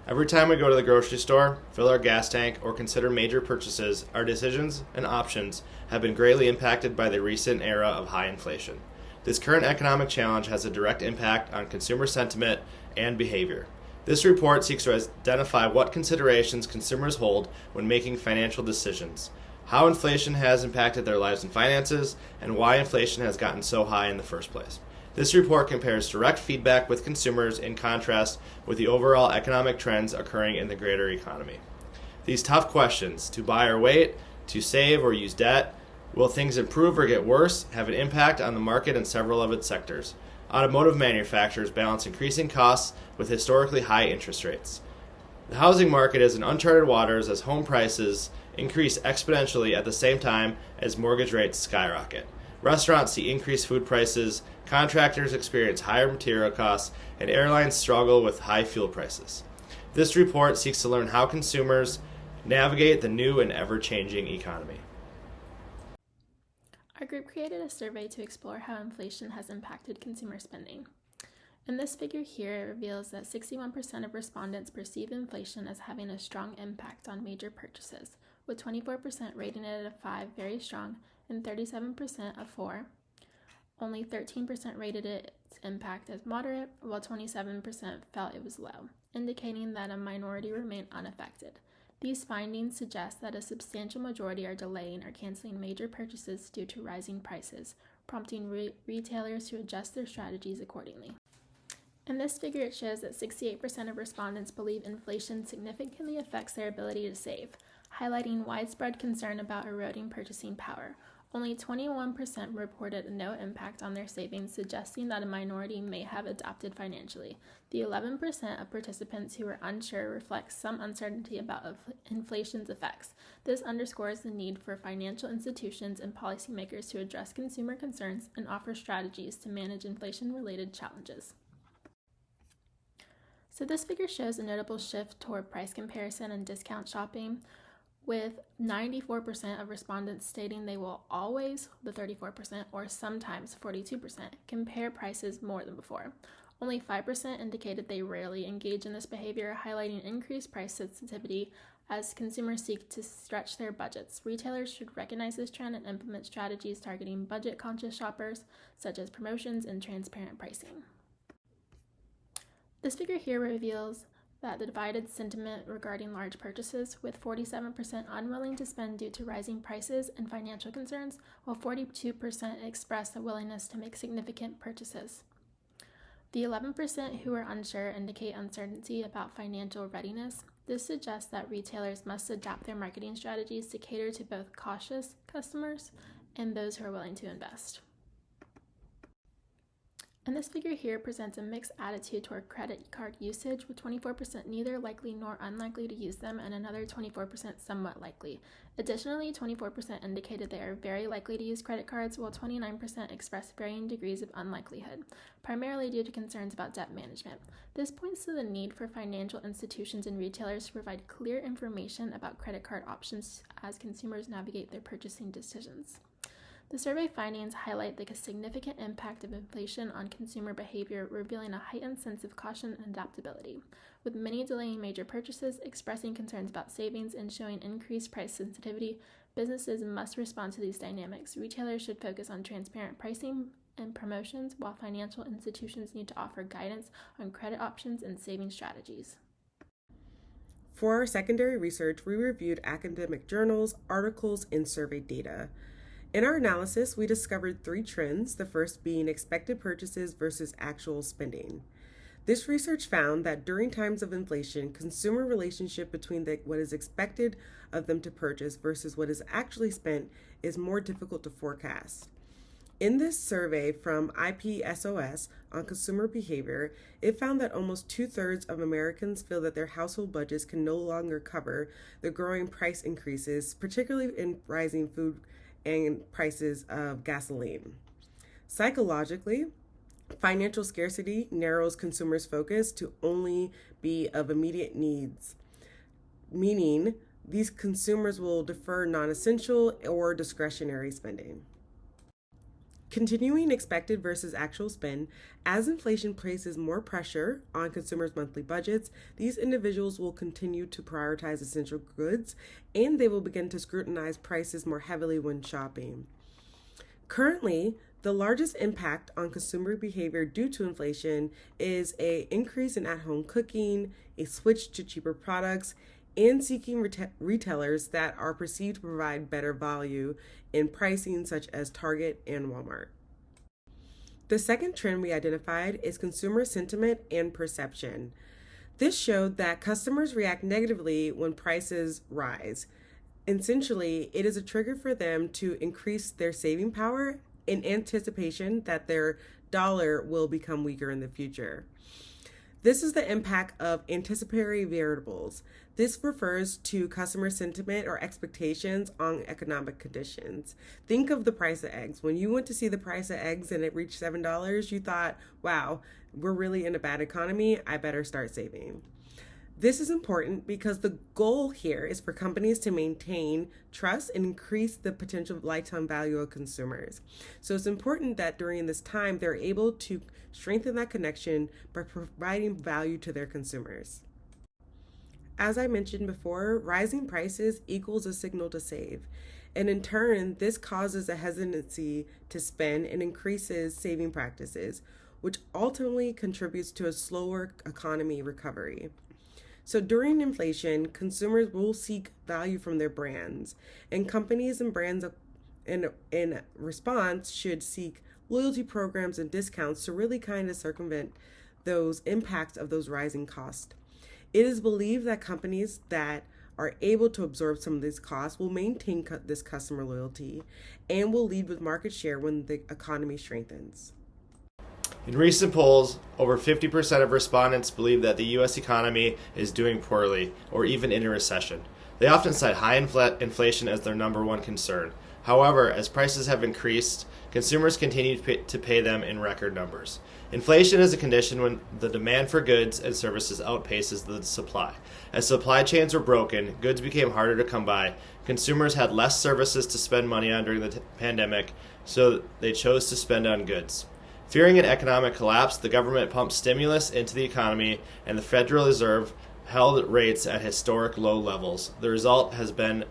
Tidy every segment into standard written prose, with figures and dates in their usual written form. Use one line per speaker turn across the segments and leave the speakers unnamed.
Every time we go to the grocery store, fill our gas tank, or consider major purchases, our decisions and options have been greatly impacted by the recent era of high inflation. This current economic challenge has a direct impact on consumer sentiment and behavior. This report seeks to identify what considerations consumers hold when making financial decisions, how inflation has impacted their lives and finances, and why inflation has gotten so high in the first place. This report compares direct feedback with consumers in contrast with the overall economic trends occurring in the greater economy. These tough questions, to buy or wait, to save or use debt, will things improve or get worse, have an impact on the market in several of its sectors. Automotive manufacturers balance increasing costs with historically high interest rates. The housing market is in uncharted waters as home prices increase exponentially at the same time as mortgage rates skyrocket. Restaurants see increased food prices, contractors experience higher material costs, and airlines struggle with high fuel prices. This report seeks to learn how consumers navigate the new and ever-changing economy.
Our group created a survey to explore how inflation has impacted consumer spending. In this figure here, it reveals that 61% of respondents perceive inflation as having a strong impact on major purchases, with 24% rating it a 5, very strong, and 37% a 4. Only 13% rated its impact as moderate, while 27% felt it was low, indicating that a minority remained unaffected. These findings suggest that a substantial majority are delaying or canceling major purchases due to rising prices, prompting retailers to adjust their strategies accordingly. In this figure, it shows that 68% of respondents believe inflation significantly affects their ability to save, highlighting widespread concern about eroding purchasing power. Only 21% reported no impact on their savings, suggesting that a minority may have adapted financially. The 11% of participants who were unsure reflects some uncertainty about inflation's effects. This underscores the need for financial institutions and policymakers to address consumer concerns and offer strategies to manage inflation-related challenges. So this figure shows a notable shift toward price comparison and discount shopping, with 94% of respondents stating they will always, the 34%, or sometimes 42%, compare prices more than before. Only 5% indicated they rarely engage in this behavior, highlighting increased price sensitivity as consumers seek to stretch their budgets. Retailers should recognize this trend and implement strategies targeting budget-conscious shoppers, such as promotions and transparent pricing. This figure here reveals that the divided sentiment regarding large purchases, with 47% unwilling to spend due to rising prices and financial concerns, while 42% expressed a willingness to make significant purchases. The 11% who are unsure indicate uncertainty about financial readiness. This suggests that retailers must adapt their marketing strategies to cater to both cautious customers and those who are willing to invest. And this figure here presents a mixed attitude toward credit card usage, with 24% neither likely nor unlikely to use them and another 24% somewhat likely. Additionally, 24% indicated they are very likely to use credit cards, while 29% expressed varying degrees of unlikelihood, primarily due to concerns about debt management. This points to the need for financial institutions and retailers to provide clear information about credit card options as consumers navigate their purchasing decisions. The survey findings highlight the significant impact of inflation on consumer behavior, revealing a heightened sense of caution and adaptability. With many delaying major purchases, expressing concerns about savings, and showing increased price sensitivity, businesses must respond to these dynamics. Retailers should focus on transparent pricing and promotions, while financial institutions need to offer guidance on credit options and saving strategies.
For our secondary research, we reviewed academic journals, articles, and survey data. In our analysis, we discovered 3 trends, the first being expected purchases versus actual spending. This research found that during times of inflation, consumer relationship between what is expected of them to purchase versus what is actually spent is more difficult to forecast. In this survey from IPSOS on consumer behavior, it found that almost 2/3 of Americans feel that their household budgets can no longer cover the growing price increases, particularly in rising food and prices of gasoline. Psychologically, financial scarcity narrows consumers' focus to only be of immediate needs, meaning these consumers will defer non-essential or discretionary spending. Continuing expected versus actual spend, as inflation places more pressure on consumers' monthly budgets, these individuals will continue to prioritize essential goods and they will begin to scrutinize prices more heavily when shopping. Currently, the largest impact on consumer behavior due to inflation is an increase in at-home cooking, a switch to cheaper products, and seeking retailers that are perceived to provide better value in pricing, such as Target and Walmart. The second trend we identified is consumer sentiment and perception. This showed that customers react negatively when prices rise. Essentially, it is a trigger for them to increase their saving power in anticipation that their dollar will become weaker in the future. This is the impact of anticipatory variables. This refers to customer sentiment or expectations on economic conditions. Think of the price of eggs. When you went to see the price of eggs and it reached $7, you thought, wow, we're really in a bad economy. I better start saving. This is important because the goal here is for companies to maintain trust and increase the potential lifetime value of consumers. So it's important that during this time, they're able to strengthen that connection by providing value to their consumers. As I mentioned before, rising prices equals a signal to save. And in turn, this causes a hesitancy to spend and increases saving practices, which ultimately contributes to a slower economy recovery. So during inflation, consumers will seek value from their brands, and companies and brands in response should seek loyalty programs and discounts to really kind of circumvent those impacts of those rising costs. It is believed that companies that are able to absorb some of these costs will maintain this customer loyalty and will lead with market share when the economy strengthens.
In recent polls, over 50% of respondents believe that the U.S. economy is doing poorly or even in a recession. They often cite high inflation as their number one concern. However, as prices have increased, consumers continue to pay them in record numbers. Inflation is a condition when the demand for goods and services outpaces the supply. As supply chains were broken, goods became harder to come by. Consumers had less services to spend money on during the pandemic, so they chose to spend on goods. Fearing an economic collapse, the government pumped stimulus into the economy, and the Federal Reserve held rates at historic low levels. The result has been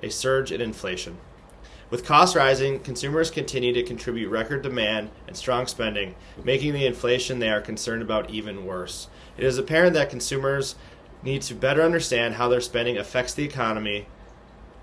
a surge in inflation. With costs rising, consumers continue to contribute record demand and strong spending, making the inflation they are concerned about even worse. It is apparent that consumers need to better understand how their spending affects the economy.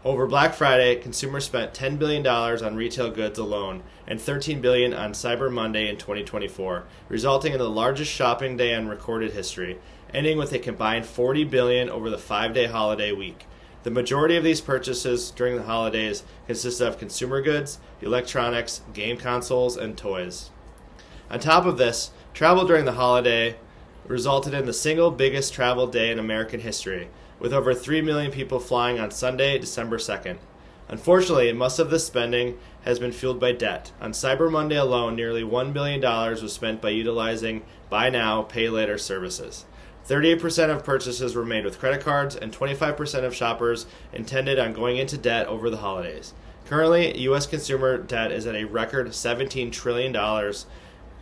Over Black Friday, consumers spent $10 billion on retail goods alone and $13 billion on Cyber Monday in 2024, resulting in the largest shopping day in recorded history, ending with a combined $40 billion over the 5-day holiday week. The majority of these purchases during the holidays consist of consumer goods, electronics, game consoles, and toys. On top of this, travel during the holiday resulted in the single biggest travel day in American history, with over 3 million people flying on Sunday, December 2nd. Unfortunately, most of this spending has been fueled by debt. On Cyber Monday alone, nearly $1 billion was spent by utilizing buy now, pay later services. 38% of purchases were made with credit cards, and 25% of shoppers intended on going into debt over the holidays. Currently, U.S. consumer debt is at a record $17 trillion.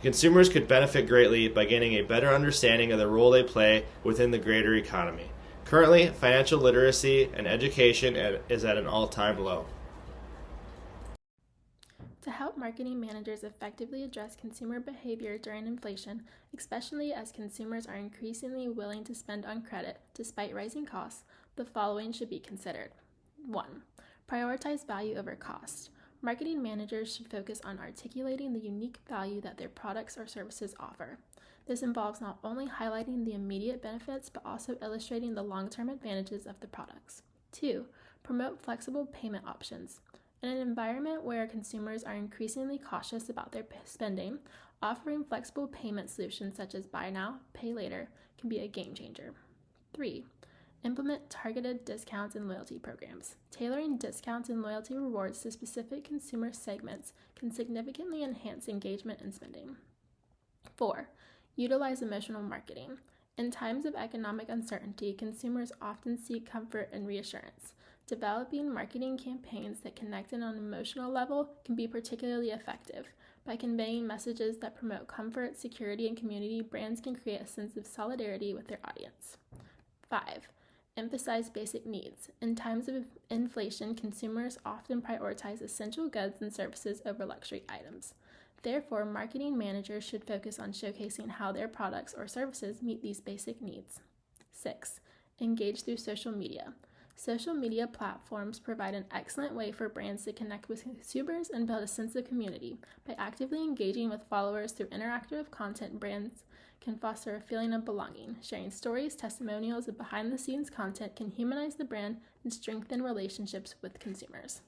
Consumers could benefit greatly by gaining a better understanding of the role they play within the greater economy. Currently, financial literacy and education is at an all-time low.
To help marketing managers effectively address consumer behavior during inflation, especially as consumers are increasingly willing to spend on credit despite rising costs, the following should be considered. 1. Prioritize value over cost. Marketing managers should focus on articulating the unique value that their products or services offer. This involves not only highlighting the immediate benefits, but also illustrating the long-term advantages of the products. 2. Promote flexible payment options. In an environment where consumers are increasingly cautious about their spending, offering flexible payment solutions such as buy now, pay later can be a game changer. 3. Implement targeted discounts and loyalty programs. Tailoring discounts and loyalty rewards to specific consumer segments can significantly enhance engagement and spending. 4. Utilize emotional marketing. In times of economic uncertainty, consumers often seek comfort and reassurance. Developing marketing campaigns that connect on an emotional level can be particularly effective. By conveying messages that promote comfort, security, and community, brands can create a sense of solidarity with their audience. 5. Emphasize basic needs. In times of inflation, consumers often prioritize essential goods and services over luxury items. Therefore, marketing managers should focus on showcasing how their products or services meet these basic needs. 6. Engage through social media. Social media platforms provide an excellent way for brands to connect with consumers and build a sense of community. By actively engaging with followers through interactive content, brands can foster a feeling of belonging. Sharing stories, testimonials, and behind-the-scenes content can humanize the brand and strengthen relationships with consumers.